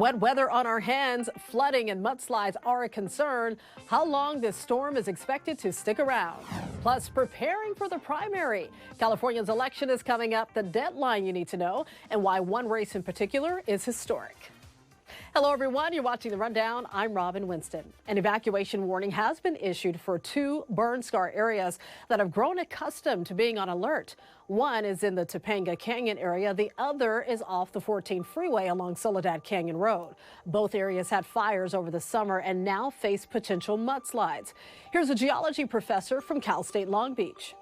Wet weather on our hands, flooding and mudslides are a concern. How long this storm is expected to stick around. Plus, preparing for the primary. California's election is coming up, the deadline you need to know, and why one race in particular is historic. Hello, everyone. You're watching The Rundown. I'm Robin Winston. An evacuation warning has been issued for two burn scar areas that have grown accustomed to being on alert. One is in the Topanga Canyon area. The other is off the 14 freeway along Soledad Canyon Road. Both areas had fires over the summer and now face potential mudslides. Here's a geology professor from Cal State Long Beach.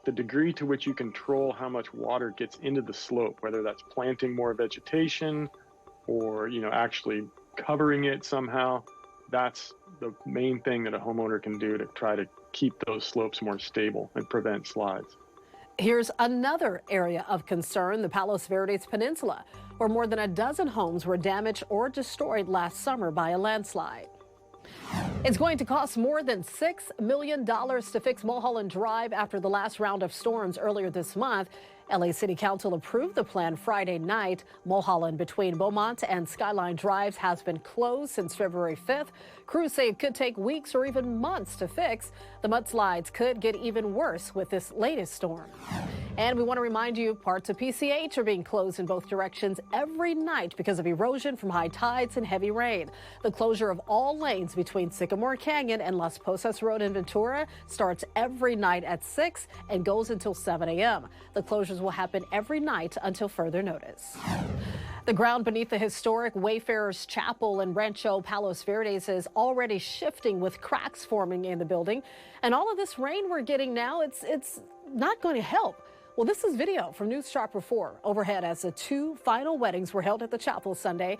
The degree to which you control how much water gets into the slope, whether that's planting more vegetation or, actually covering it somehow, that's the main thing that a homeowner can do to try to keep those slopes more stable and prevent slides. Here's another area of concern, the Palos Verdes Peninsula, where more than a dozen homes were damaged or destroyed last summer by a landslide. It's going to cost more than $6 million to fix Mulholland Drive after the last round of storms earlier this month. LA City Council approved the plan Friday night. Mulholland between Beaumont and Skyline Drives has been closed since February 5th. Crews say it could take weeks or even months to fix. The mudslides could get even worse with this latest storm. And we want to remind you, parts of PCH are being closed in both directions every night because of erosion from high tides and heavy rain. The closure of all lanes between Sycamore Canyon and Las Posas Road in Ventura starts every night at 6 and goes until 7 a.m. The closures will happen every night until further notice. The ground beneath the historic Wayfarers Chapel in Rancho Palos Verdes is already shifting with cracks forming in the building. And all of this rain we're getting now, it's not going to help. Well, this is video from News Chopper 4 overhead as the two final weddings were held at the chapel Sunday.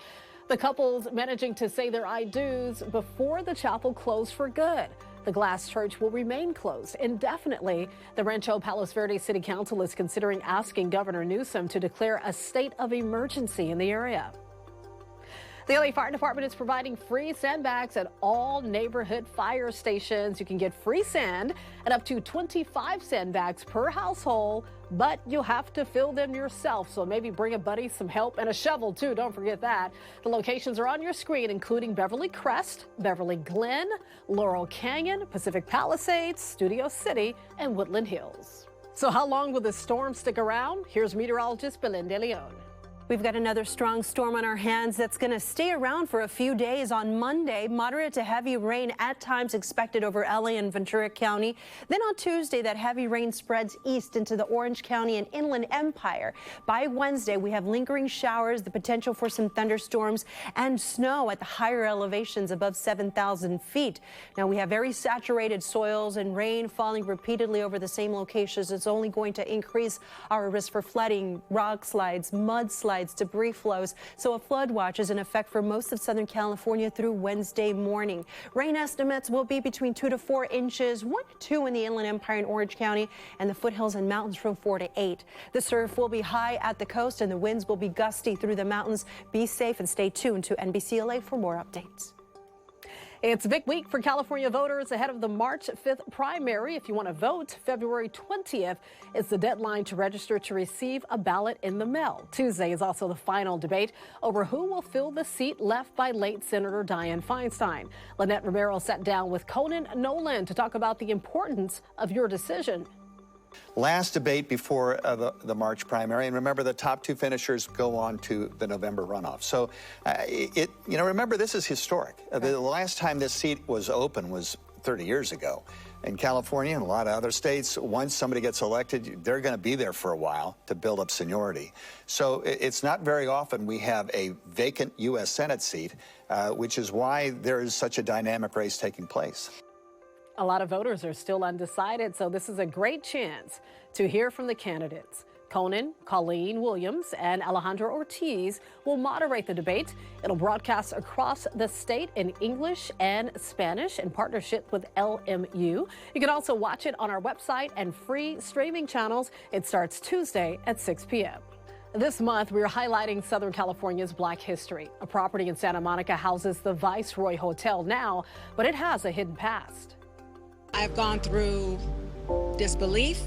The couples managing to say their I do's before the chapel closed for good. The glass church will remain closed indefinitely. The Rancho Palos Verdes City Council is considering asking Governor Newsom to declare a state of emergency in the area. The LA Fire Department is providing free sandbags at all neighborhood fire stations. You can get free sand and up to 25 sandbags per household, but you'll have to fill them yourself. So maybe bring a buddy, some help, and a shovel too. Don't forget that. The locations are on your screen, including Beverly Crest, Beverly Glen, Laurel Canyon, Pacific Palisades, Studio City, and Woodland Hills. So how long will this storm stick around? Here's meteorologist Belinda Leon. We've got another strong storm on our hands that's going to stay around for a few days. On Monday, moderate to heavy rain at times expected over LA and Ventura County. Then on Tuesday, that heavy rain spreads east into the Orange County and Inland Empire. By Wednesday, we have lingering showers, the potential for some thunderstorms and snow at the higher elevations above 7,000 feet. Now, we have very saturated soils and rain falling repeatedly over the same locations. It's only going to increase our risk for flooding, rock slides, mudslides, debris flows. So a flood watch is in effect for most of Southern California through Wednesday morning. Rain estimates will be between 2 to 4 inches, 1 to 2 in the Inland Empire and Orange County, and the foothills and mountains from 4 to 8. The surf will be high at the coast and the winds will be gusty through the mountains. Be safe and stay tuned to NBCLA for more updates. It's a big week for California voters ahead of the March 5th primary. If you want to vote, February 20th is the deadline to register to receive a ballot in the mail. Tuesday is also the final debate over who will fill the seat left by late Senator Dianne Feinstein. Lynette Romero sat down with Conan Nolan to talk about the importance of your decision. Last debate before the March primary, and remember the top two finishers go on to the November runoff. So, remember this is historic. The last time this seat was open was 30 years ago. In California and a lot of other states, once somebody gets elected, they're going to be there for a while to build up seniority. So it's not very often we have a vacant U.S. Senate seat, which is why there is such a dynamic race taking place. A lot of voters are still undecided, so this is a great chance to hear from the candidates. Conan, Colleen Williams, and Alejandro Ortiz will moderate the debate. It'll broadcast across the state in English and Spanish in partnership with LMU. You can also watch it on our website and free streaming channels. It starts Tuesday at 6 p.m. This month, we're highlighting Southern California's Black history. A property in Santa Monica houses the Viceroy Hotel now, but it has a hidden past. I've gone through disbelief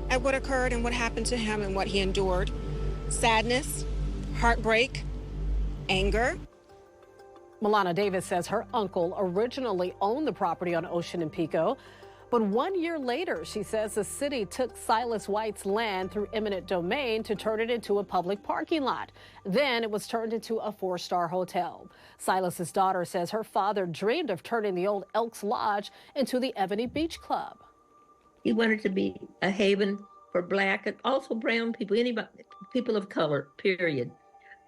at what occurred and what happened to him and what he endured, sadness, heartbreak, anger, Milana Davis says her uncle originally owned the property on Ocean and Pico, but 1 year later, she says the city took Silas White's land through eminent domain to turn it into a public parking lot. Then it was turned into a 4-star hotel. Silas's daughter says her father dreamed of turning the old Elks Lodge into the Ebony Beach Club. He wanted to be a haven for Black and also brown people, anybody, people of color, period,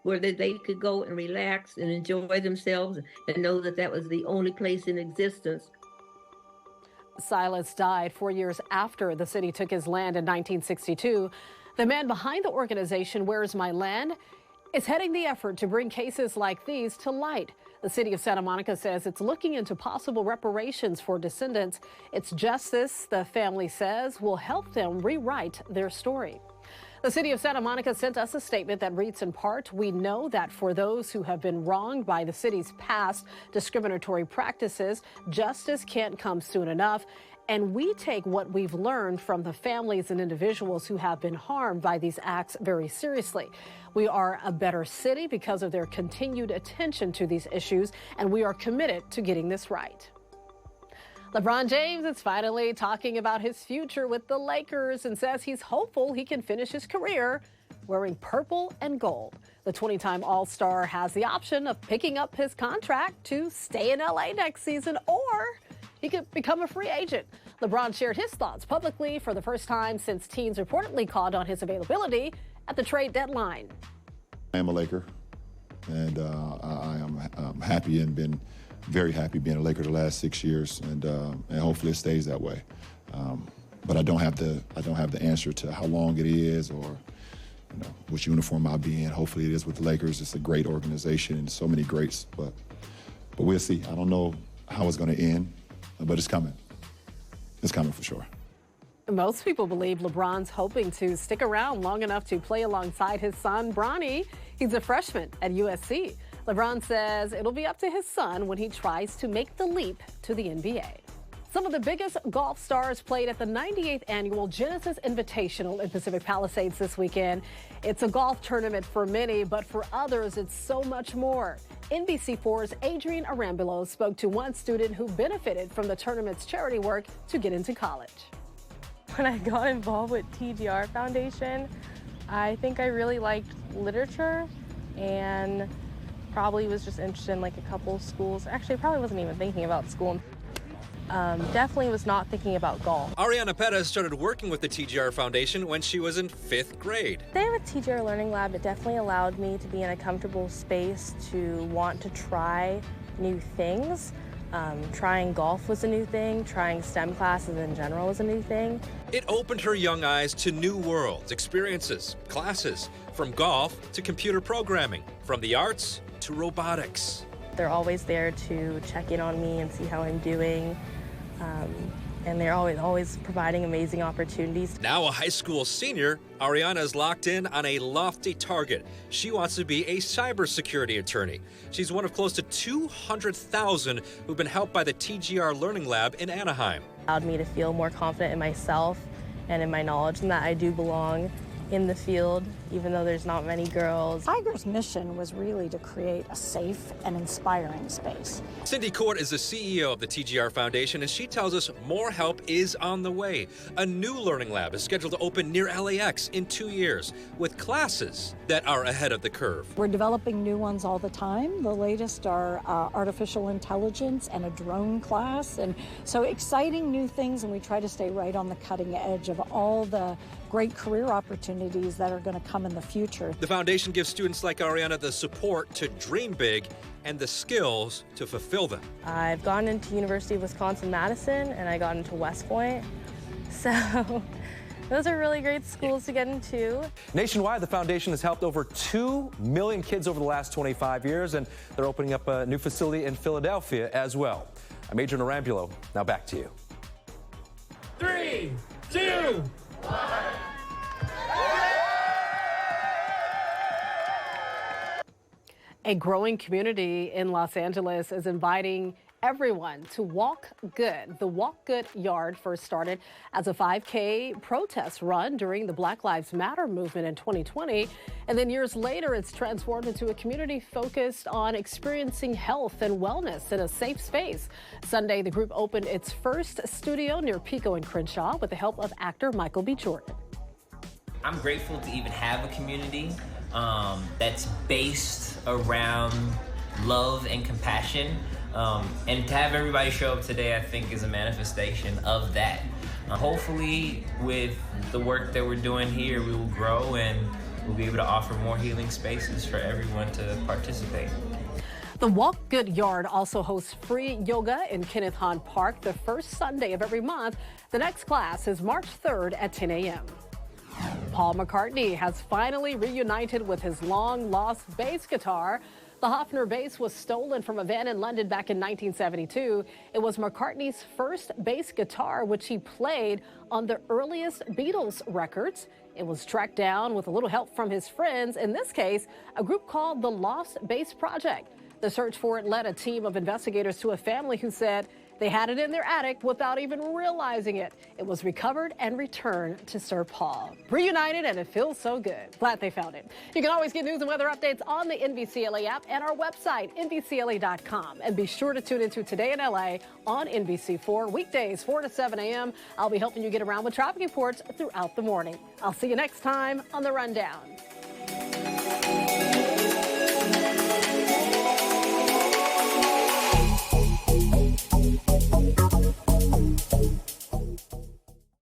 where they could go and relax and enjoy themselves and know that that was the only place in existence. Silas died 4 years after the city took his land in 1962. The man behind the organization, Where's My Land, is heading the effort to bring cases like these to light. The city of Santa Monica says it's looking into possible reparations for descendants. It's justice, the family says, will help them rewrite their story. The city of Santa Monica sent us a statement that reads in part, "We know that for those who have been wronged by the city's past discriminatory practices, justice can't come soon enough. And we take what we've learned from the families and individuals who have been harmed by these acts very seriously. We are a better city because of their continued attention to these issues, and we are committed to getting this right." LeBron James is finally talking about his future with the Lakers and says he's hopeful he can finish his career wearing purple and gold. The 20-time All-Star has the option of picking up his contract to stay in LA next season, or he could become a free agent. LeBron shared his thoughts publicly for the first time since teams reportedly called on his availability at the trade deadline. I am a Laker, and I am happy and been very happy being a Laker the last 6 years, and hopefully it stays that way. But I don't have the answer to how long it is or which uniform I'll be in. Hopefully it is with the Lakers. It's a great organization and so many greats, but we'll see. I don't know how it's going to end, but it's coming. It's coming for sure. Most people believe LeBron's hoping to stick around long enough to play alongside his son, Bronny. He's a freshman at USC. LeBron says it'll be up to his son when he tries to make the leap to the NBA. Some of the biggest golf stars played at the 98th annual Genesis Invitational in Pacific Palisades this weekend. It's a golf tournament for many, but for others, it's so much more. NBC4's Adrian Arambulo spoke to one student who benefited from the tournament's charity work to get into college. When I got involved with TGR Foundation, I think I really liked literature and probably was just interested in like a couple of schools. Actually, I probably wasn't even thinking about school. Definitely was not thinking about golf. Ariana Perez started working with the TGR Foundation when she was in 5th grade. Staying with TGR Learning Lab, it definitely allowed me to be in a comfortable space to want to try new things. Trying golf was a new thing. Trying STEM classes in general was a new thing. It opened her young eyes to new worlds, experiences, classes, from golf to computer programming, from the arts to robotics. They're always there to check in on me and see how I'm doing. And they're always providing amazing opportunities. Now a high school senior, Ariana is locked in on a lofty target. She wants to be a cybersecurity attorney. She's one of close to 200,000 who've been helped by the TGR Learning Lab in Anaheim. It allowed me to feel more confident in myself and in my knowledge and that I do belong in the field, even though there's not many girls. Tiger's mission was really to create a safe and inspiring space. Cindy Court is the CEO of the TGR Foundation, and she tells us more help is on the way. A new learning lab is scheduled to open near LAX in 2 years, with classes that are ahead of the curve. We're developing new ones all the time. The latest are artificial intelligence and a drone class. And so exciting new things, and we try to stay right on the cutting edge of all the great career opportunities that are going to come in the future. The foundation gives students like Ariana the support to dream big and the skills to fulfill them. I've gone into University of Wisconsin-Madison and I got into West Point. So those are really great schools to get into. Nationwide, the foundation has helped over 2 million kids over the last 25 years, and they're opening up a new facility in Philadelphia as well. I'm Adrian Arambulo. Now back to you. 3, 2, 1. A growing community in Los Angeles is inviting everyone to walk good. The Walk Good Yard first started as a 5K protest run during the Black Lives Matter movement in 2020. And then years later, it's transformed into a community focused on experiencing health and wellness in a safe space. Sunday, the group opened its first studio near Pico and Crenshaw with the help of actor Michael B. Jordan. I'm grateful to even have a community that's based around love and compassion. And to have everybody show up today, I think, is a manifestation of that. Hopefully, with the work that we're doing here, we will grow and we'll be able to offer more healing spaces for everyone to participate. The Walk Good Yard also hosts free yoga in Kenneth Hahn Park the first Sunday of every month. The next class is March 3rd at 10 a.m. Paul McCartney has finally reunited with his long-lost bass guitar. The Hofner bass was stolen from a van in London back in 1972. It was McCartney's first bass guitar, which he played on the earliest Beatles records. It was tracked down with a little help from his friends, in this case, a group called the Lost Bass Project. The search for it led a team of investigators to a family who said they had it in their attic without even realizing it. It was recovered and returned to Sir Paul. Reunited, and it feels so good. Glad they found it. You can always get news and weather updates on the NBCLA app and our website, NBCLA.com. And be sure to tune into Today in LA on NBC4, weekdays 4 to 7 a.m. I'll be helping you get around with traffic reports throughout the morning. I'll see you next time on The Rundown.